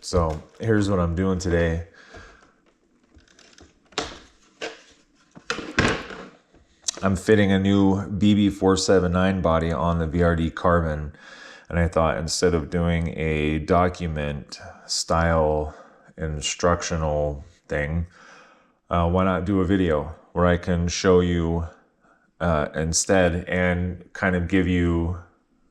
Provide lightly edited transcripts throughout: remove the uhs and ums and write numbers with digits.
So here's what I'm doing today. I'm fitting a new BB479 body on the VRD carbon. And I thought instead of doing a document style instructional thing, why not do a video where I can show you instead and kind of give you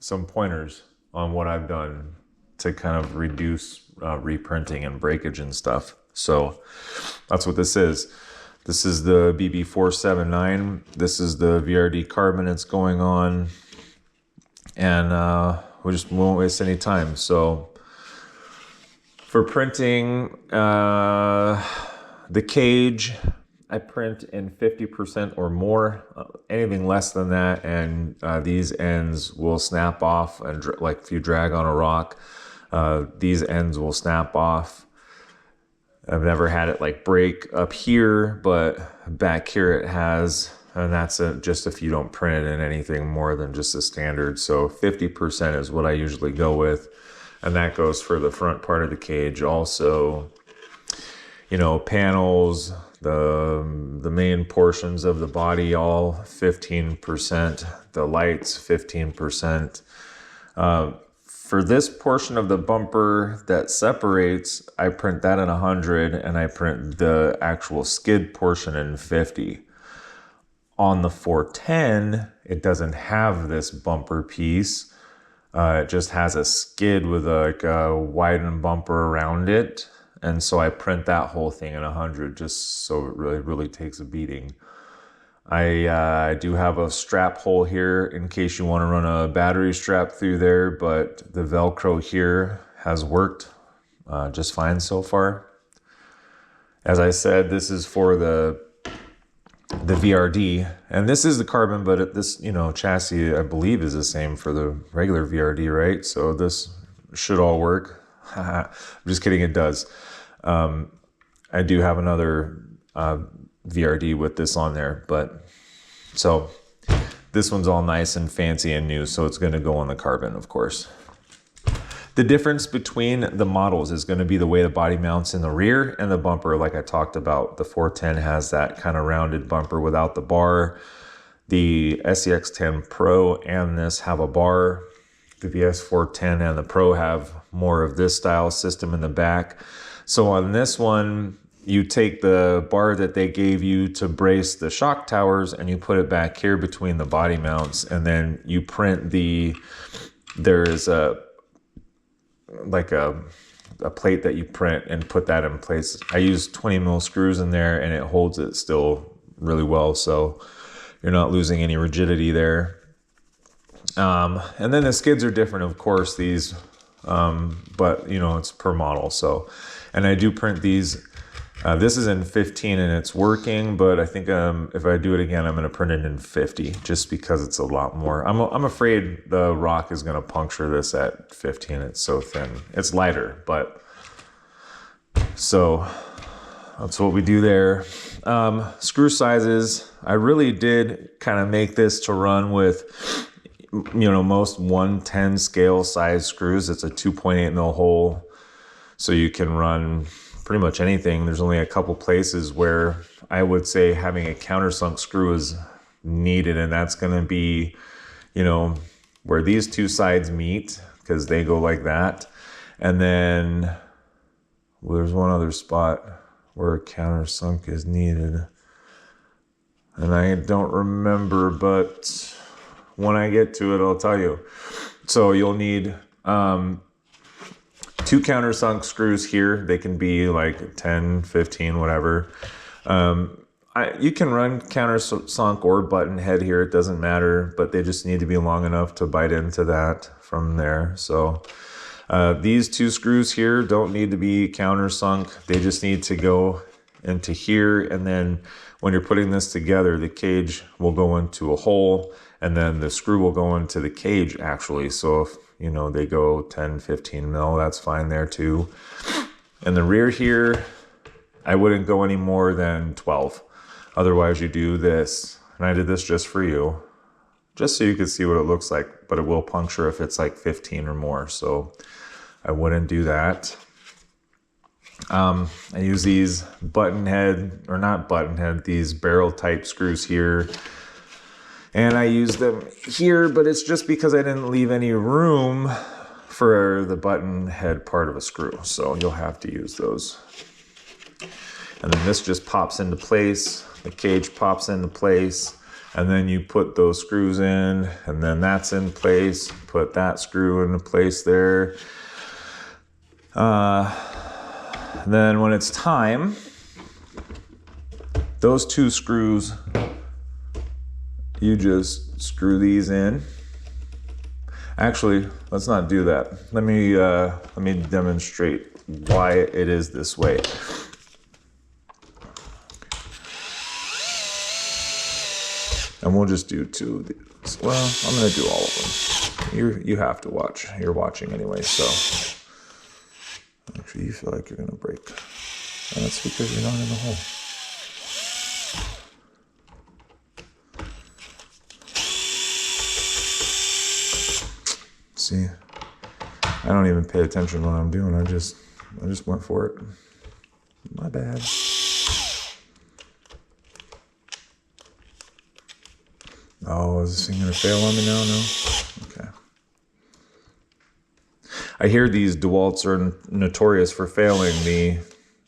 some pointers on what I've done to kind of reduce reprinting and breakage and stuff. So that's what this is. This is the BB479. This is the VRD carbon it's going on. And we just won't waste any time. So for printing the cage, I print in 50% or more. Anything less than that, and these ends will snap off. And like if you drag on a rock, these ends will snap off. I've never had it like break up here, but back here it has. And that's just if you don't print it in anything more than just a standard. So 50% is what I usually go with. And that goes for the front part of the cage. Also, you know, panels, the main portions of the body, all 15%. The lights, 15%. For this portion of the bumper that separates, I print that in 100, and I print the actual skid portion in 50. On the 410, it doesn't have this bumper piece. It just has a skid with a widened bumper around it. And so I print that whole thing in 100 just so it really takes a beating. I do have a strap hole here in case you want to run a battery strap through there, but the Velcro here has worked just fine so far. As I said, this is for the VRD, and this is the carbon, but this chassis I believe is the same for the regular VRD, right? So this should all work. I'm just kidding, it does. I do have another VRD with this on there, but so this one's all nice and fancy and new, so it's going to go on the carbon, of course. The difference between the models is going to be the way the body mounts in the rear and the bumper. Like I talked about, the 410 has that kind of rounded bumper without the bar. The SEX10 Pro and this have a bar. The VS410 and the Pro have more of this style system in the back. So on this one, you take the bar that they gave you to brace the shock towers and you put it back here between the body mounts, and then you print there's a plate that you print and put that in place. I use 20 mil screws in there and it holds it still really well, so you're not losing any rigidity there. And then the skids are different, of course, these, but it's per model. So, and I do print these. This is in 15 and it's working, but I think if I do it again, I'm going to print it in 50 just because it's a lot more. I'm afraid the rock is going to puncture this at 15. It's so thin. It's lighter, but so that's what we do there. Screw sizes. I really did kind of make this to run with, most 110 scale size screws. It's a 2.8 mil hole, so you can run pretty much anything. There's only a couple places where I would say having a countersunk screw is needed, and that's going to be, where these two sides meet, because they go like that. And then there's one other spot where a countersunk is needed, and I don't remember, but when I get to it, I'll tell you. So you'll need two countersunk screws here. They can be like 10, 15, whatever. You can run countersunk or button head here. It doesn't matter, but they just need to be long enough to bite into that from there. So these two screws here don't need to be countersunk. They just need to go into here. And then when you're putting this together, the cage will go into a hole, and then the screw will go into the cage actually. So if they go 10, 15 mil, that's fine there too. And the rear here, I wouldn't go any more than 12. Otherwise you do this, and I did this just for you, just so you could see what it looks like, but it will puncture if it's like 15 or more. So I wouldn't do that. I use these button head, or not button head, these barrel type screws here. And I use them here, but it's just because I didn't leave any room for the button head part of a screw. So you'll have to use those. And then this just pops into place. The cage pops into place. And then you put those screws in, and then that's in place. Put that screw into place there. Then when it's time, those two screws, you just screw these in. Actually, let's not do that. Let me demonstrate why it is this way. And we'll just do two of these. Well, I'm gonna do all of them. You have to watch. You're watching anyway, so. Actually, you feel like you're gonna break. And that's because you're not in the hole. See, I don't even pay attention to what I'm doing. I just went for it. My bad. Oh, is this thing gonna fail on me now? No? Okay. I hear these DeWalts are notorious for failing.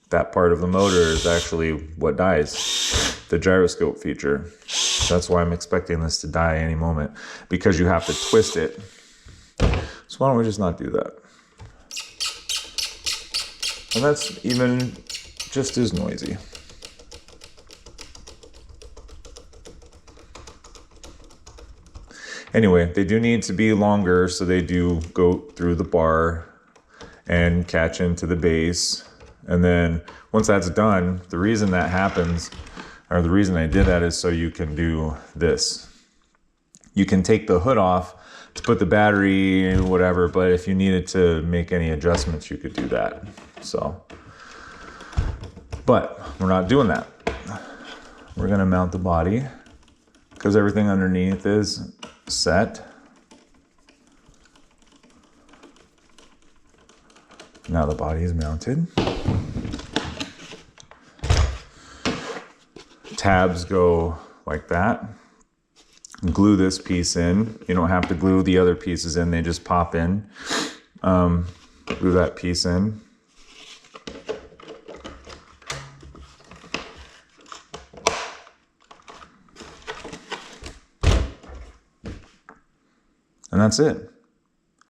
That part of the motor is actually what dies, the gyroscope feature. That's why I'm expecting this to die any moment, because you have to twist it. So why don't we just not do that? And that's even just as noisy. Anyway, they do need to be longer, so they do go through the bar and catch into the base. And then once that's done, the reason that happens, or the reason I did that, is so you can do this. You can take the hood off to put the battery, whatever, but if you needed to make any adjustments, you could do that. So, but we're not doing that. We're gonna mount the body because everything underneath is set. Now the body is mounted. Tabs go like that. Glue this piece in. You don't have to glue the other pieces in, they just pop in. Glue that piece in. And that's it.